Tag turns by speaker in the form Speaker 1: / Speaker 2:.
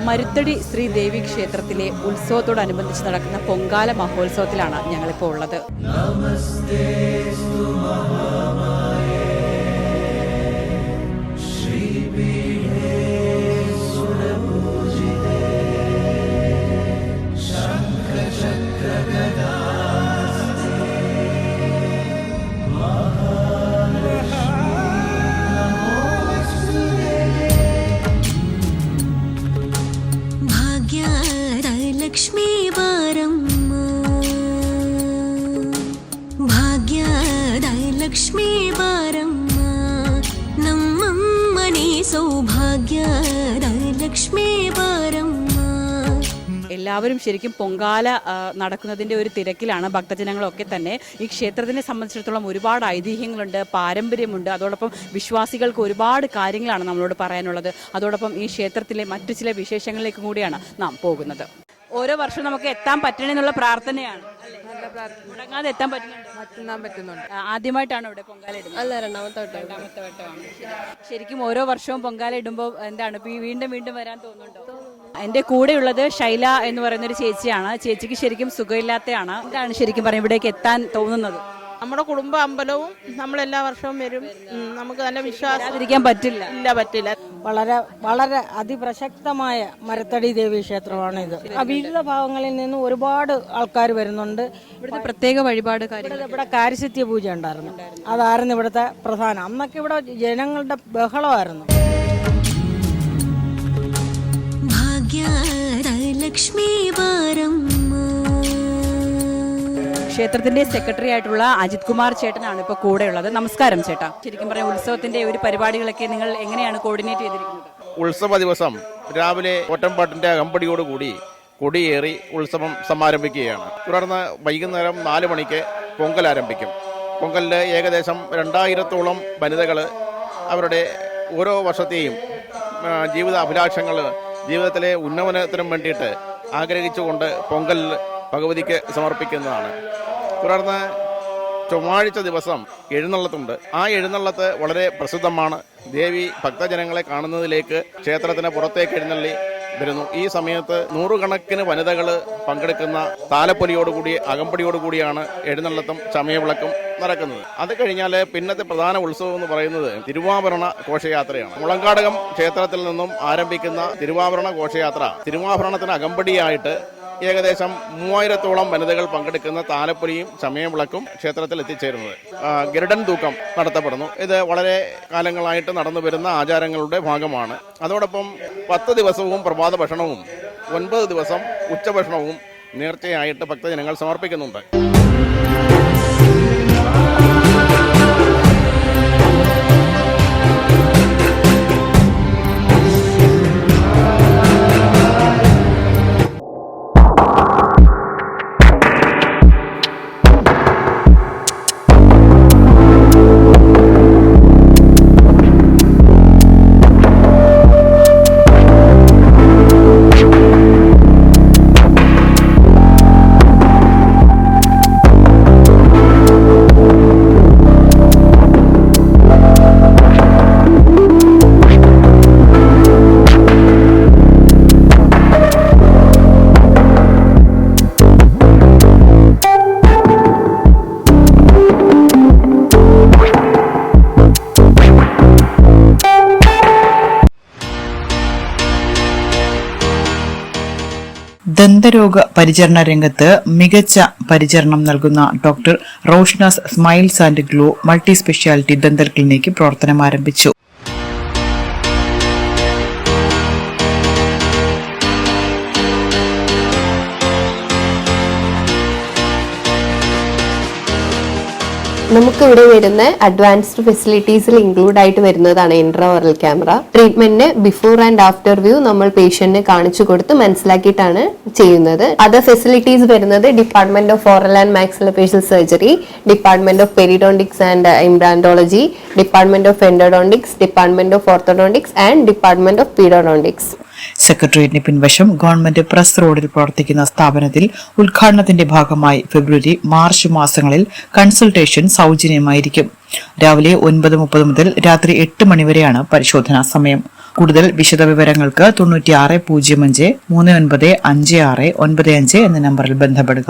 Speaker 1: മരുത്തടി ശ്രീ ദേവി ക്ഷേത്രത്തിലെ ഉത്സവത്തോടനുബന്ധിച്ച് നടക്കുന്ന പൊങ്കാല മഹോത്സവത്തിലാണ് ഞങ്ങളിപ്പോൾ ഉള്ളത്.
Speaker 2: ಲಕ್ಷ್ಮೀ ಬಾರಮ್ಮ ಭಾಗ್ಯದ ಲಕ್ಷ್ಮೀ ಬಾರಮ್ಮ ನಮ್ಮಮ್ಮನೇ ಸೌಭಾಗ್ಯದ ಲಕ್ಷ್ಮೀ ಬಾರಮ್ಮ.
Speaker 1: എല്ലാവരും ശരിക്കും പൊങ്കാല നടക്കുന്നതിൻ്റെ ഒരു തിരക്കിലാണ്. ഭക്തജനങ്ങളൊക്കെ തന്നെ ഈ ക്ഷേത്രത്തിനെ സംബന്ധിച്ചിടത്തോളം ഒരുപാട് ഐതിഹ്യങ്ങളുണ്ട്, പാരമ്പര്യമുണ്ട്. അതോടൊപ്പം വിശ്വാസികൾക്ക് ഒരുപാട് കാര്യങ്ങളാണ് നമ്മളോട് പറയാനുള്ളത്. അതോടൊപ്പം ഈ ക്ഷേത്രത്തിലെ മറ്റു ചില വിശേഷങ്ങളിലേക്കും കൂടിയാണ് നാം പോകുന്നത്. ഓരോ വർഷവും നമുക്ക് എത്താൻ പറ്റണമെന്നുള്ള പ്രാർത്ഥനയാണ്. മുടങ്ങാതെ എത്താൻ പറ്റുന്നുണ്ട്. ആദ്യമായിട്ടാണ് ഇവിടെ പൊങ്കാല ഇടുന്നത്?
Speaker 3: അല്ല, രണ്ടാമത്തെ
Speaker 1: വട്ടമാണ്. ശരിക്കും ഓരോ വർഷവും പൊങ്കാല ഇടുമ്പോൾ എന്താണ് വീണ്ടും വീണ്ടും വരാൻ തോന്നുന്നുണ്ടോ? എൻ്റെ കൂടെയുള്ളത് ശൈല എന്ന് പറയുന്നൊരു ചേച്ചിയാണ്. ചേച്ചിക്ക് ശരിക്കും സുഖമില്ലാത്തതാണ്. എന്താണ് ശരിക്കും പറയും ഇവിടേക്ക് എത്താൻ തോന്നുന്നത്?
Speaker 3: നമ്മുടെ കുടുംബ അമ്പലവും നമ്മളെല്ലാ വർഷവും വരും. നമുക്ക് നല്ല വിശ്വാസം പറ്റില്ല.
Speaker 4: വളരെ വളരെ അതിപ്രസക്തമായ മരത്തടി ദേവി ക്ഷേത്രമാണ് ഇത്. വിവിധ ഭാഗങ്ങളിൽ നിന്ന് ഒരുപാട് ആൾക്കാർ വരുന്നുണ്ട്.
Speaker 1: ഇവിടുത്തെ പ്രത്യേക വഴിപാട് കാര്യങ്ങൾ,
Speaker 4: ഇവിടെ കാരിസത്യ പൂജ ഉണ്ടായിരുന്നു. അതായിരുന്നു ഇവിടുത്തെ പ്രധാനം. അന്നൊക്കെ ഇവിടെ ജനങ്ങളുടെ ബഹളമായിരുന്നു.
Speaker 2: ലക്ഷ്മീ ബാരമ്മ.
Speaker 1: ക്ഷേത്രത്തിന്റെ സെക്രട്ടറി ആയിട്ടുള്ള അജിത് കുമാർ ചേട്ടനാണ് ഇപ്പോൾ കൂടെയുള്ളത്. നമസ്കാരം ചേട്ടാ. ശരിക്കും പറയാം ഉത്സവത്തിന്റെ ഒരു പരിപാടികളൊക്കെ നിങ്ങൾ എങ്ങനെയാണ് കോർഡിനേറ്റ് ചെയ്തിരിക്കുന്നത്?
Speaker 5: ഉത്സവ ദിവസം രാവിലെ ഓട്ടംപാട്ടിന്റെ അകമ്പടിയോടുകൂടി കൊടിയേറി ഉത്സവം സമാരംഭിക്കുകയാണ്. തുടർന്ന് വൈകുന്നേരം 4 മണിക്ക് പൊങ്കൽ ആരംഭിക്കും. പൊങ്കലിൽ ഏകദേശം 2000-ഓളം വനിതകൾ അവരുടെ ഓരോ വർഷത്തെയും ജീവിത അഭിലാഷങ്ങൾ, ജീവിതത്തിലെ ഉന്നമനത്തിനും വേണ്ടിയിട്ട് ആഗ്രഹിച്ചുകൊണ്ട് പൊങ്കൽ ഭഗവതിക്ക് സമർപ്പിക്കുന്നതാണ്. തുടർന്ന് ചൊവ്വാഴ്ച ദിവസം എഴുന്നള്ളത്തുണ്ട്. ആ എഴുന്നള്ളത്ത് വളരെ പ്രസിദ്ധമാണ്. ദേവി ഭക്തജനങ്ങളെ കാണുന്നതിലേക്ക് ക്ഷേത്രത്തിന് പുറത്തേക്ക് എഴുന്നള്ളി വരുന്നു. ഈ സമയത്ത് 100 കണക്കിന് വനിതകൾ പങ്കെടുക്കുന്ന താലപ്പൊലിയോടുകൂടി അകമ്പടിയോടുകൂടിയാണ് എഴുന്നള്ളത്തും ചമയവിളക്കും നടക്കുന്നത്. അത് കഴിഞ്ഞാൽ പിന്നത്തെ പ്രധാന ഉത്സവം എന്ന് പറയുന്നത് തിരുവാഭരണ ഘോഷയാത്രയാണ്. മുളങ്കാടകം ക്ഷേത്രത്തിൽ നിന്നും ആരംഭിക്കുന്ന തിരുവാഭരണ ഘോഷയാത്ര തിരുവാഭരണത്തിന് അകമ്പടിയായിട്ട് ഏകദേശം 3000-ഓളം വനിതകൾ പങ്കെടുക്കുന്ന താലപ്പൊലിയും ചമയവിളക്കും ക്ഷേത്രത്തിൽ എത്തിച്ചേരുന്നത്. ഗരുഡൻ തൂക്കം നടത്തപ്പെടുന്നു. ഇത് വളരെ കാലങ്ങളായിട്ട് നടന്നു വരുന്ന ആചാരങ്ങളുടെ ഭാഗമാണ്. അതോടൊപ്പം 10 ദിവസവും പ്രഭാത ഭക്ഷണവും 9 ദിവസം ഉച്ചഭക്ഷണവും നേർച്ചയായിട്ട് ഭക്തജനങ്ങൾ സമർപ്പിക്കുന്നുണ്ട്.
Speaker 6: ദന്തരോഗ പരിചരണ രംഗത്ത് മികച്ച പരിചരണം നൽകുന്ന doctor Roshna's smiles and glow multi speciality dental clinic പ്രവർത്തനം ആരംഭിച്ചു.
Speaker 7: നമുക്കിവിടെ വരുന്ന അഡ്വാൻസ്ഡ് ഫെസിലിറ്റീസിൽ ഇൻക്ലൂഡ് ആയിട്ട് വരുന്നതാണ് ഇൻട്രാഓറൽ ക്യാമറ. ട്രീറ്റ്മെന്റിന് ബിഫോർ ആൻഡ് ആഫ്റ്റർ വ്യൂ നമ്മൾ പേഷ്യന്റിന് കാണിച്ചു കൊടുത്ത് മനസ്സിലാക്കിയിട്ടാണ് ചെയ്യുന്നത്. അതർ ഫെസിലിറ്റീസ് വരുന്നത് department of oral and maxillofacial surgery, department of periodontics and implantology, department of endodontics, department of orthodontics and department of pedodontics.
Speaker 6: സെക്രട്ടേറിയറ്റിന് പിൻവശം ഗവൺമെന്റ് പ്രസ് റോഡിൽ പ്രവർത്തിക്കുന്ന സ്ഥാപനത്തിൽ ഉദ്ഘാടനത്തിന്റെ ഭാഗമായി ഫെബ്രുവരി, മാർച്ച് മാസങ്ങളിൽ കൺസൾട്ടേഷൻ സൗജന്യമായിരിക്കും. രാവിലെ 9:30 മുതൽ രാത്രി 8 മണിവരെയാണ് പരിശോധനാ സമയം. കൂടുതൽ വിശദവിവരങ്ങൾക്ക് 9605 395695 എന്ന നമ്പറിൽ ബന്ധപ്പെടുക.